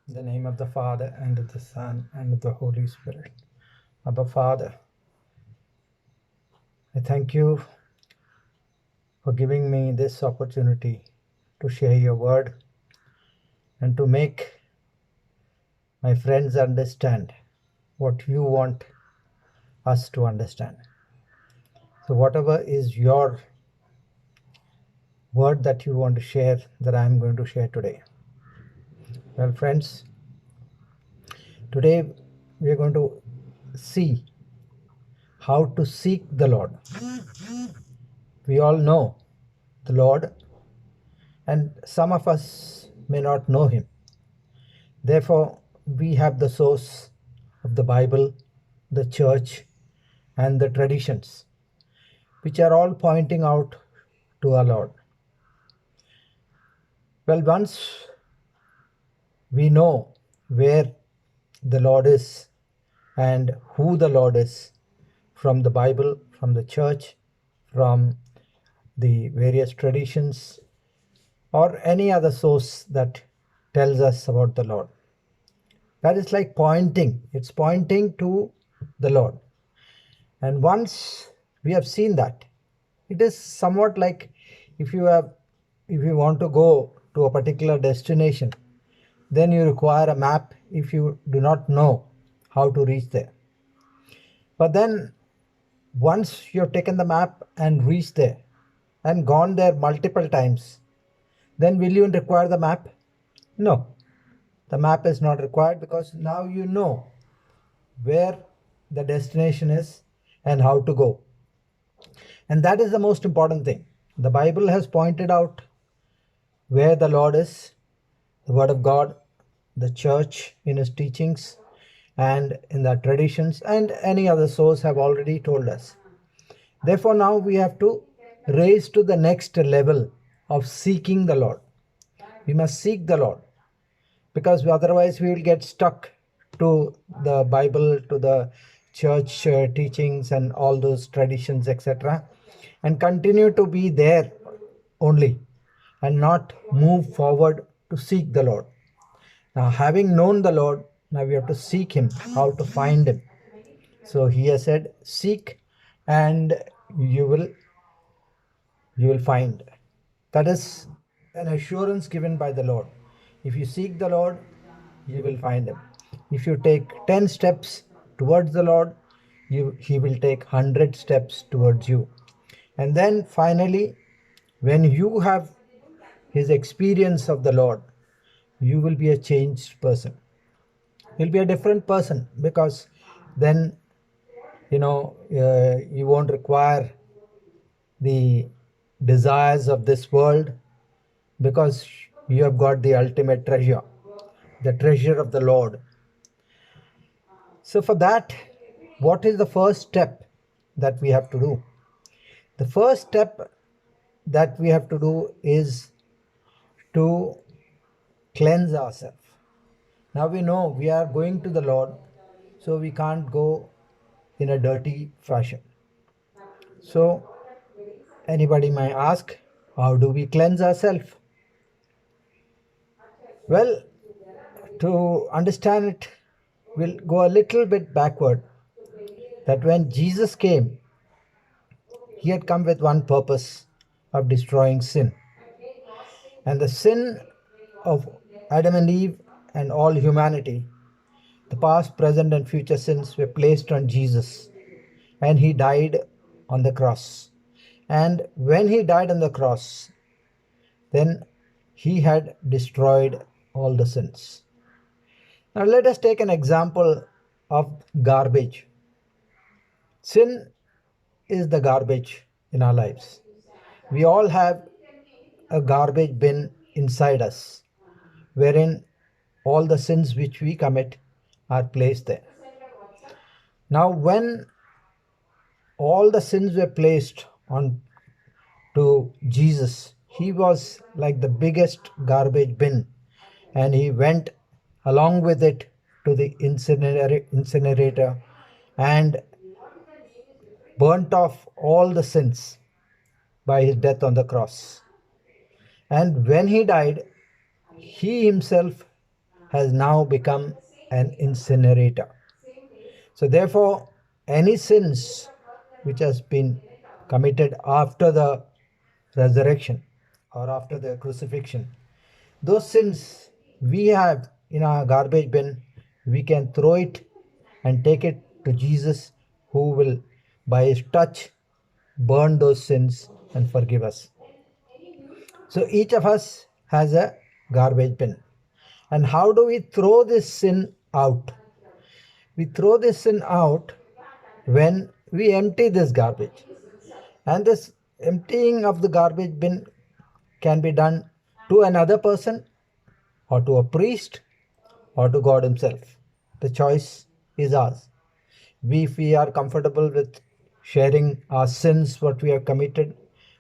In the name of the Father, and of the Son, and of the Holy Spirit. Abba Father, I thank you for giving me this opportunity to share your word and to make my friends understand what you want us to understand. So, whatever is your word that you want to share, that I am going to share today. Well, friends, today we are going to see how to seek the Lord. We all know the Lord, and some of us may not know him. Therefore, we have the source of the Bible, the church, and the traditions, which are all pointing out to our Lord. Well, once we know where the Lord is and who the Lord is from the Bible, from the church, from the various traditions, or any other source that tells us about the Lord. That is like pointing, it's pointing to the Lord. And once we have seen that, it is somewhat like if you want to go to a particular destination, then you require a map if you do not know how to reach there. But then once you have taken the map and reached there and gone there multiple times, then will you require the map? No, the map is not required, because now you know where the destination is and how to go. And that is the most important thing. The Bible has pointed out where the Lord is, the Word of God, the church in His teachings, and in the traditions, and any other source have already told us. Therefore, now we have to raise to the next level of seeking the Lord. We must seek the Lord, because otherwise we will get stuck to the Bible, to the church teachings and all those traditions, etc., and continue to be there only and not move forward to seek the Lord. Now, having known the Lord, now we have to seek Him, how to find Him. So He has said, seek and you will find. That is an assurance given by the Lord. If you seek the Lord, you will find Him. If you take 10 steps towards the Lord, He will take 100 steps towards you. And then finally, when you have His experience of the Lord, you will be a changed person. You'll be a different person, because then you won't require the desires of this world, because you have got the ultimate treasure, the treasure of the Lord. So, for that, what is the first step that we have to do? The first step that we have to do is to cleanse ourselves. Now we know we are going to the Lord, so we can't go in a dirty fashion. So, anybody might ask, how do we cleanse ourselves? Well, to understand it, we'll go a little bit backward. That when Jesus came, He had come with one purpose, of destroying sin. And the sin of Adam and Eve and all humanity, the past, present, and future sins, were placed on Jesus. And He died on the cross. And when He died on the cross, then He had destroyed all the sins. Now let us take an example of garbage. Sin is the garbage in our lives. We all have a garbage bin inside us, wherein all the sins which we commit are placed there. Now, when all the sins were placed on to Jesus, He was like the biggest garbage bin, and He went along with it to the incinerator and burnt off all the sins by His death on the cross. And when He died, He Himself has now become an incinerator. So therefore, any sins which has been committed after the resurrection or after the crucifixion, those sins we have in our garbage bin, we can throw it and take it to Jesus, who will by his touch burn those sins and forgive us. So each of us has a garbage bin. And how do we throw this sin out? We throw this sin out when we empty this garbage. And this emptying of the garbage bin can be done to another person, or to a priest, or to God Himself. The choice is ours. If we are comfortable with sharing our sins, what we have committed,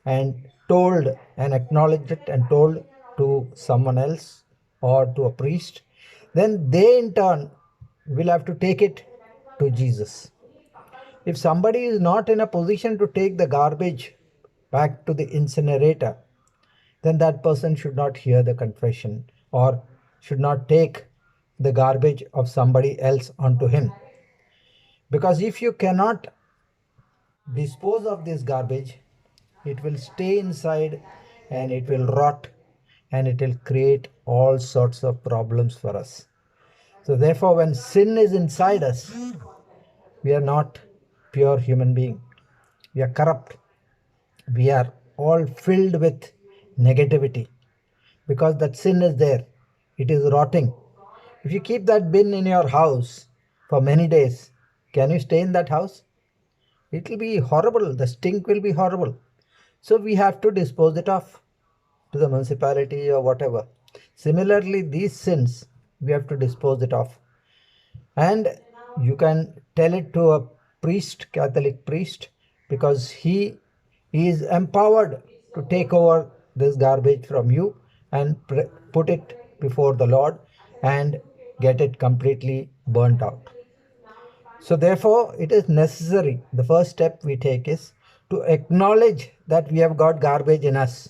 and told and acknowledged it and told to someone else or to a priest, then they in turn will have to take it to Jesus. If somebody is not in a position to take the garbage back to the incinerator, then that person should not hear the confession or should not take the garbage of somebody else onto him. Because if you cannot dispose of this garbage, it will stay inside and it will rot and it will create all sorts of problems for us. So therefore, when sin is inside us, we are not pure human being. We are corrupt. We are all filled with negativity because that sin is there. It is rotting. If you keep that bin in your house for many days, can you stay in that house? It will be horrible. The stink will be horrible. So we have to dispose it off to the municipality or whatever. Similarly, these sins, we have to dispose it off. And you can tell it to a priest, Catholic priest, because he is empowered to take over this garbage from you and put it before the Lord and get it completely burnt out. So therefore, it is necessary. The first step we take is to acknowledge that we have got garbage in us.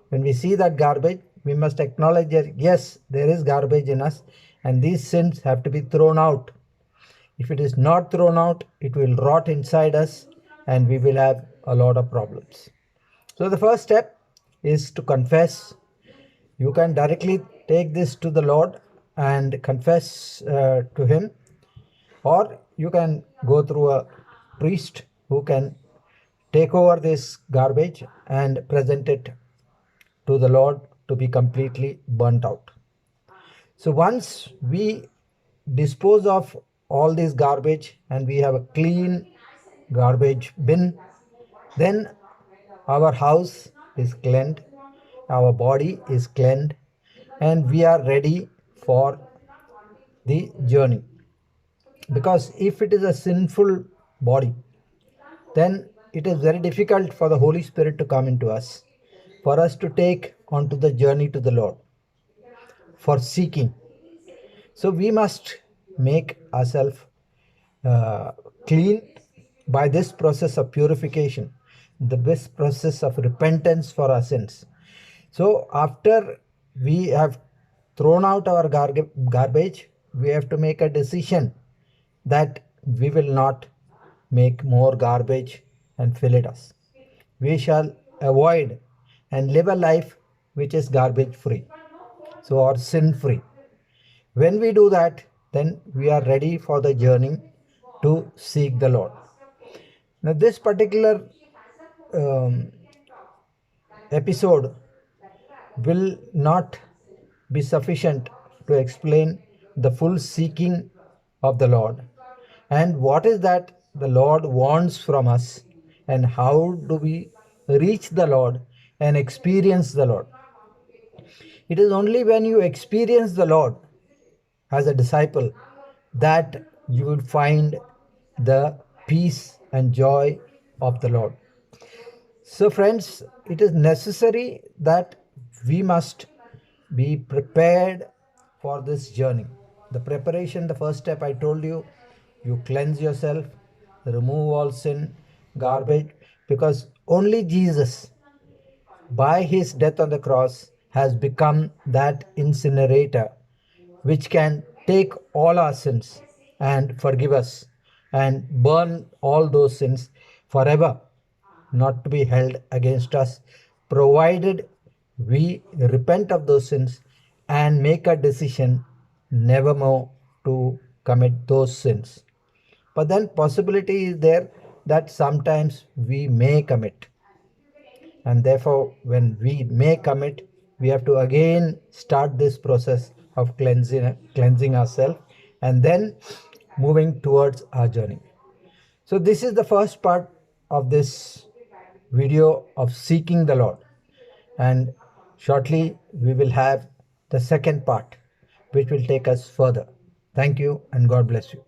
When we see that garbage, we must acknowledge that yes, there is garbage in us and these sins have to be thrown out. If it is not thrown out, it will rot inside us and we will have a lot of problems. So the first step is to confess. You can directly take this to the Lord and confess to Him, or you can go through a priest who can take over this garbage and present it to the Lord to be completely burnt out. So once we dispose of all this garbage and we have a clean garbage bin, then our house is cleansed, our body is cleansed, and we are ready for the journey. Because if it is a sinful body, then it is very difficult for the Holy Spirit to come into us, for us to take onto the journey to the Lord, for seeking. So we must make ourselves clean by this process of purification, this process of repentance for our sins. So after we have thrown out our garbage, we have to make a decision that we will not make more garbage and fill it us. We shall avoid and live a life which is garbage free, so or sin free. When we do that, then we are ready for the journey to seek the Lord. Now this particular episode will not be sufficient to explain the full seeking of the Lord and what is that the Lord wants from us and how do we reach the Lord and experience the Lord. It is only when you experience the Lord as a disciple that you will find the peace and joy of the Lord. So friends, it is necessary that we must be prepared for this journey. The preparation, the first step I told you, you cleanse yourself, remove all sin, garbage, because only Jesus, by his death on the cross, has become that incinerator which can take all our sins and forgive us and burn all those sins forever, not to be held against us, provided we repent of those sins and make a decision nevermore to commit those sins. But then possibility is there that sometimes we may commit, and therefore when we may commit, we have to again start this process of cleansing ourselves and then moving towards our journey. So this is the first part of this video of seeking the Lord, and shortly we will have the second part which will take us further. Thank you and God bless you.